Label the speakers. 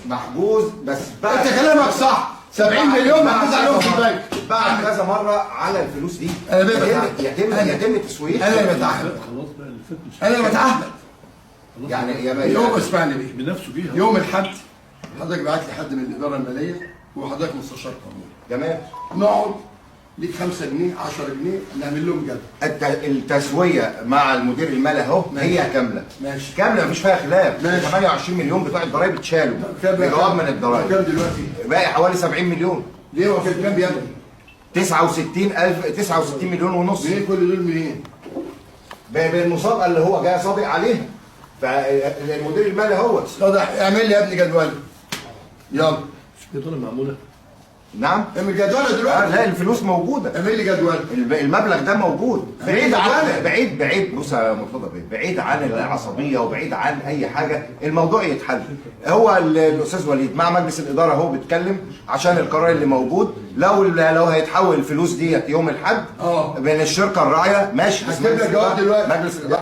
Speaker 1: محجوز بس
Speaker 2: انت كلامك صح. 70 مليون محجوز عليهم في البنك.
Speaker 1: بعد كذا مره على الفلوس دي
Speaker 2: انا بقى
Speaker 1: يتم تسويقها.
Speaker 2: انا اللي بتعهد.
Speaker 3: خلاص بقى اللي فات مش
Speaker 2: انا اللي بتعهد.
Speaker 1: يعني يا
Speaker 2: يوم اسمعني بيه.
Speaker 3: بنفسه بيها
Speaker 2: يوم الاحد حضرتك بعت لي حد من الاداره الماليه وحضرتك مستشار قانوني.
Speaker 1: تمام.
Speaker 2: نقعد ليك 5 جنيه 10 جنيه نعمل لهم جدول.
Speaker 1: التسويه مع المدير المالي اهو هي كامله.
Speaker 2: ماشي.
Speaker 1: كامله مفيش فيها خلاف.
Speaker 2: ماشي.
Speaker 1: 28 مليون بتوع الضرايب اتشالوا. بجواب من الضرايب.
Speaker 2: كام دلوقتي؟
Speaker 1: باقي حوالي 70 مليون.
Speaker 2: ليه هو كان كام بياخد؟
Speaker 1: 69 مليون ونص.
Speaker 2: منين كل دول منين؟
Speaker 1: بالمسابقه اللي هو جاي سابق عليها. فالمدير المالي هو
Speaker 2: واضح. اعمل لي يا ابني جدول. يلا.
Speaker 3: مش الإدارة معمولة.
Speaker 1: نعم.
Speaker 2: اعمل جدول دلوقتي.
Speaker 1: لا الفلوس موجوده.
Speaker 2: اعمل لي جدول.
Speaker 1: المبلغ ده موجود. بعيد عن
Speaker 2: جدول.
Speaker 1: بعيد بص يا مرتضى بيه، بعيد عن العصبيه وبعيد عن اي حاجه، الموضوع يتحل. هو الاستاذ وليد مع مجلس الاداره هو بيتكلم عشان القرار اللي موجود. لو هيتحول الفلوس ديت يوم الاحد من الشركه الراعيه ماشي.
Speaker 2: هكتب لك جواب دلوقتي.
Speaker 1: مجلس الاداره